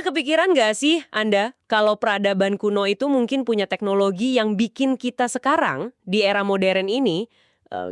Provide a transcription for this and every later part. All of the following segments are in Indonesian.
Pernah kepikiran nggak sih Anda kalau peradaban kuno itu mungkin punya teknologi yang bikin kita sekarang di era modern ini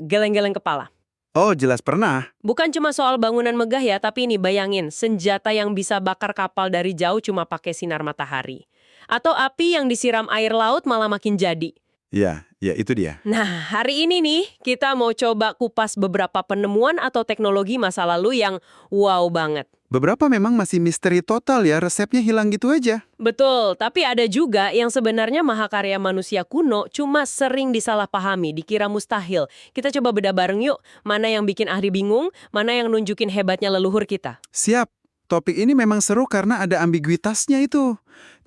geleng-geleng kepala? Oh, jelas pernah. Bukan cuma soal bangunan megah ya, tapi ini bayangin senjata yang bisa bakar kapal dari jauh cuma pakai sinar matahari. Atau api yang disiram air laut malah makin jadi. Ya, itu dia. Nah, hari ini nih kita mau coba kupas beberapa penemuan atau teknologi masa lalu yang wow banget. Beberapa memang masih misteri total ya, resepnya hilang gitu aja. Betul, tapi ada juga yang sebenarnya mahakarya manusia kuno cuma sering disalahpahami, dikira mustahil. Kita coba bedah bareng yuk, mana yang bikin ahli bingung, mana yang nunjukin hebatnya leluhur kita. Siap. Topik ini memang seru karena ada ambiguitasnya itu.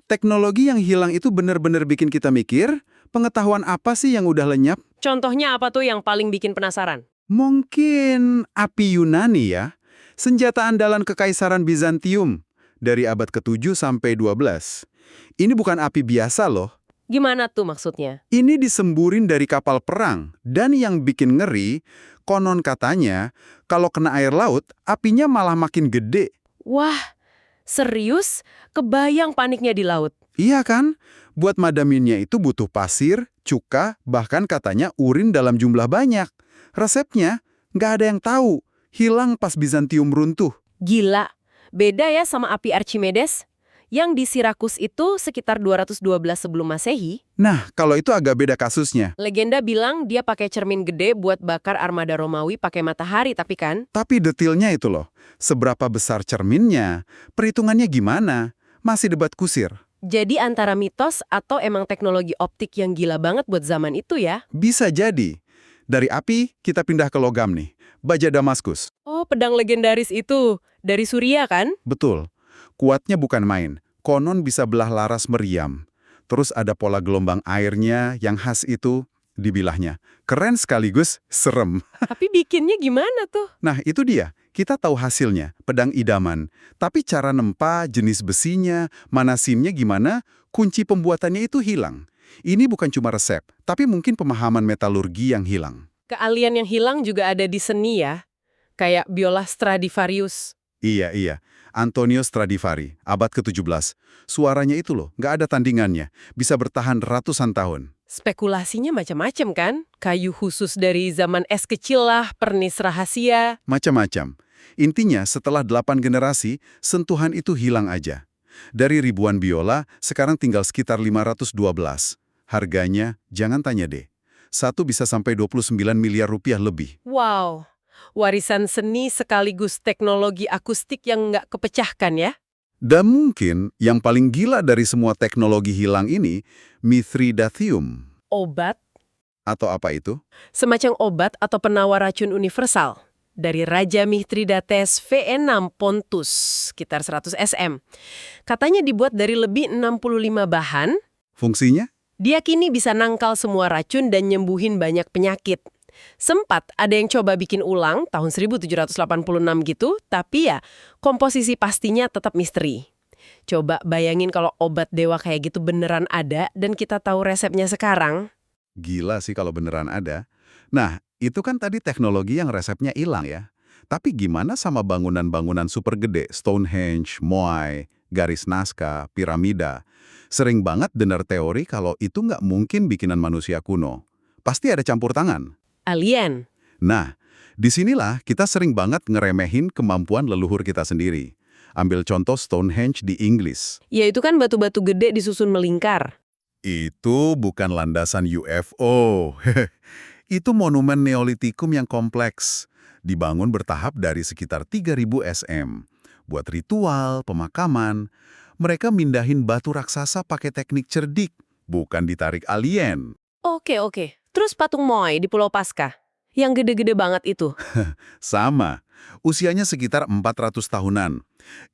Teknologi yang hilang itu benar-benar bikin kita mikir, pengetahuan apa sih yang udah lenyap? Contohnya apa tuh yang paling bikin penasaran? Mungkin api Yunani ya. Senjata andalan Kekaisaran Bizantium dari abad ke-7 sampai 12. Ini bukan api biasa loh. Gimana tuh maksudnya? Ini disemburin dari kapal perang. Dan yang bikin ngeri, konon katanya, kalau kena air laut, apinya malah makin gede. Wah, serius? Kebayang paniknya di laut. Iya kan? Buat madaminnya itu butuh pasir, cuka, bahkan katanya urin dalam jumlah banyak. Resepnya, nggak ada yang tahu. Hilang pas Bizantium runtuh. Gila, beda ya sama api Archimedes. Yang di Sirakus itu sekitar 212 sebelum Masehi. Nah, kalau itu agak beda kasusnya. Legenda bilang dia pakai cermin gede buat bakar armada Romawi pakai matahari, tapi kan? Tapi detailnya itu loh. Seberapa besar cerminnya, perhitungannya gimana, masih debat kusir. Jadi antara mitos atau emang teknologi optik yang gila banget buat zaman itu ya? Bisa jadi. Dari api, kita pindah ke logam nih. Baja Damaskus. Oh, pedang legendaris itu. Dari Suria kan? Betul. Kuatnya bukan main. Konon bisa belah laras meriam. Terus ada pola gelombang airnya yang khas itu, dibilahnya. Keren sekaligus serem. Tapi bikinnya gimana tuh? Nah, itu dia. Kita tahu hasilnya, pedang idaman. Tapi cara nempa, jenis besinya, mana simnya gimana, kunci pembuatannya itu hilang. Ini bukan cuma resep, tapi mungkin pemahaman metalurgi yang hilang. Keahlian yang hilang juga ada di seni ya. Kayak biola Stradivarius. Iya. Antonio Stradivari, abad ke-17. Suaranya itu loh, nggak ada tandingannya. Bisa bertahan ratusan tahun. Spekulasinya macam-macam kan? Kayu khusus dari zaman es kecil lah, pernis rahasia. Macam-macam. Intinya, setelah 8 generasi, sentuhan itu hilang aja. Dari ribuan biola, sekarang tinggal sekitar 512. Harganya, jangan tanya deh. Satu bisa sampai 29 miliar rupiah lebih. Wow, warisan seni sekaligus teknologi akustik yang nggak kepecahkan ya? Dan mungkin yang paling gila dari semua teknologi hilang ini, Mithridathium. Obat, Atau apa itu? semacam obat atau penawar racun universal. Dari Raja Mithridates V6 Pontus, sekitar 100 sm. Katanya dibuat dari lebih 65 bahan. Fungsinya? Diyakini bisa nangkal semua racun dan nyembuhin banyak penyakit. Sempat ada yang coba bikin ulang tahun 1786 gitu, tapi ya komposisi pastinya tetap misteri. Coba bayangin kalau obat dewa kayak gitu beneran ada dan kita tahu resepnya sekarang. Gila sih kalau beneran ada. Nah, itu kan tadi teknologi yang resepnya hilang ya. Tapi gimana sama bangunan-bangunan super gede, Stonehenge, Moai, garis Nazca, piramida? Sering banget dengar teori kalau itu nggak mungkin bikinan manusia kuno. Pasti ada campur tangan. Alien. Nah, disinilah kita sering banget ngeremehin kemampuan leluhur kita sendiri. Ambil contoh Stonehenge di Inggris. Ya itu kan batu-batu gede disusun melingkar. Itu bukan landasan UFO. Itu monumen Neolitikum yang kompleks. Dibangun bertahap dari sekitar 3000 SM. Buat ritual, pemakaman, mereka mindahin batu raksasa pakai teknik cerdik, bukan ditarik alien. Oke. Terus patung Moai di Pulau Paskah, yang gede-gede banget itu. Sama, usianya sekitar 400 tahunan.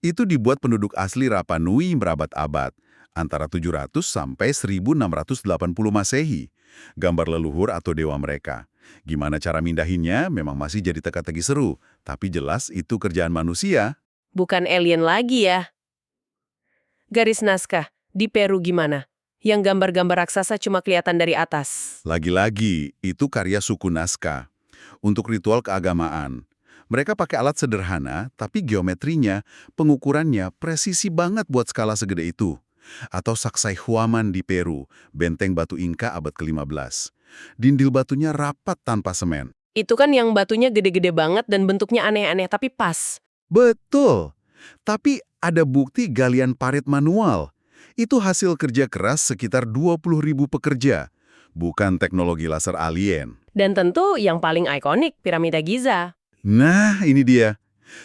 Itu dibuat penduduk asli Rapa Nui berabad-abad, antara 700 sampai 1680 Masehi. Gambar leluhur atau dewa mereka. Gimana cara mindahinnya memang masih jadi teka-teki seru, tapi jelas itu kerjaan manusia. Bukan alien lagi ya. Garis Nazca, di Peru gimana? Yang gambar-gambar raksasa cuma kelihatan dari atas. Lagi-lagi, itu karya suku Nazca. Untuk ritual keagamaan. Mereka pakai alat sederhana, tapi geometrinya, pengukurannya presisi banget buat skala segede itu. Atau Sacsayhuaman di Peru, benteng batu Inka abad ke-15. Dinding batunya rapat tanpa semen. Itu kan yang batunya gede-gede banget dan bentuknya aneh-aneh tapi pas. Betul. Tapi ada bukti galian parit manual. Itu hasil kerja keras sekitar 20.000 pekerja. Bukan teknologi laser alien. Dan tentu yang paling ikonik, piramida Giza. Nah, ini dia.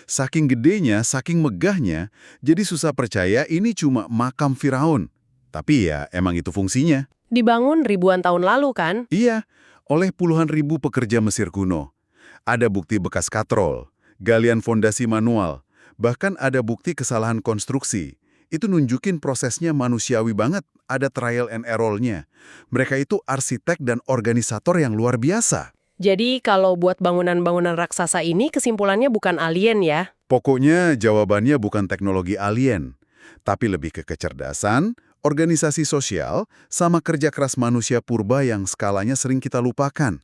Saking gedenya, saking megahnya, jadi susah percaya ini cuma makam Firaun. Tapi ya, emang itu fungsinya. Dibangun ribuan tahun lalu kan? Iya, oleh puluhan ribu pekerja Mesir kuno. Ada bukti bekas katrol, galian fondasi manual, bahkan ada bukti kesalahan konstruksi. Itu nunjukin prosesnya manusiawi banget, ada trial and error-nya. Mereka itu arsitek dan organisator yang luar biasa. Jadi kalau buat bangunan-bangunan raksasa ini kesimpulannya bukan alien ya? Pokoknya jawabannya bukan teknologi alien, tapi lebih ke kecerdasan, organisasi sosial, sama kerja keras manusia purba yang skalanya sering kita lupakan.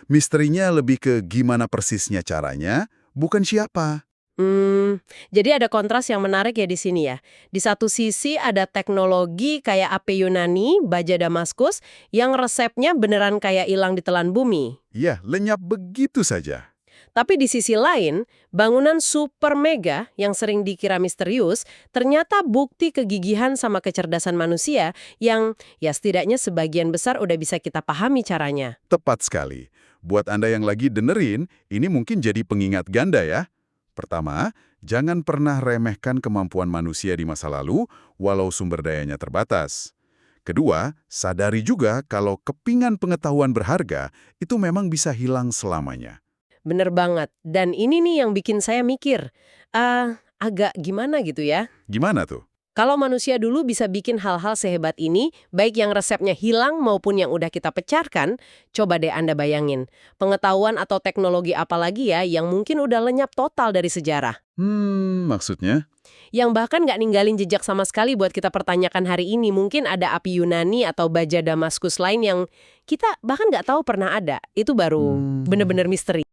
Misterinya lebih ke gimana persisnya caranya, bukan siapa. Jadi ada kontras yang menarik ya di sini ya. Di satu sisi ada teknologi kayak AP Yunani, baja Damaskus, yang resepnya beneran kayak hilang ditelan bumi. Ya, lenyap begitu saja. Tapi di sisi lain, bangunan super mega yang sering dikira misterius, ternyata bukti kegigihan sama kecerdasan manusia yang ya setidaknya sebagian besar udah bisa kita pahami caranya. Tepat sekali. Buat Anda yang lagi dengerin, ini mungkin jadi pengingat ganda ya. Pertama, jangan pernah remehkan kemampuan manusia di masa lalu, walau sumber dayanya terbatas. Kedua, sadari juga kalau kepingan pengetahuan berharga itu memang bisa hilang selamanya. Bener banget. Dan ini nih yang bikin saya mikir, agak gimana gitu ya. Gimana tuh? Kalau manusia dulu bisa bikin hal-hal sehebat ini, baik yang resepnya hilang maupun yang udah kita pecahkan, coba deh Anda bayangin, pengetahuan atau teknologi apa lagi ya yang mungkin udah lenyap total dari sejarah. Maksudnya? Yang bahkan nggak ninggalin jejak sama sekali buat kita pertanyakan hari ini. Mungkin ada api Yunani atau baja Damaskus lain yang kita bahkan nggak tahu pernah ada. Itu baru bener-bener misteri.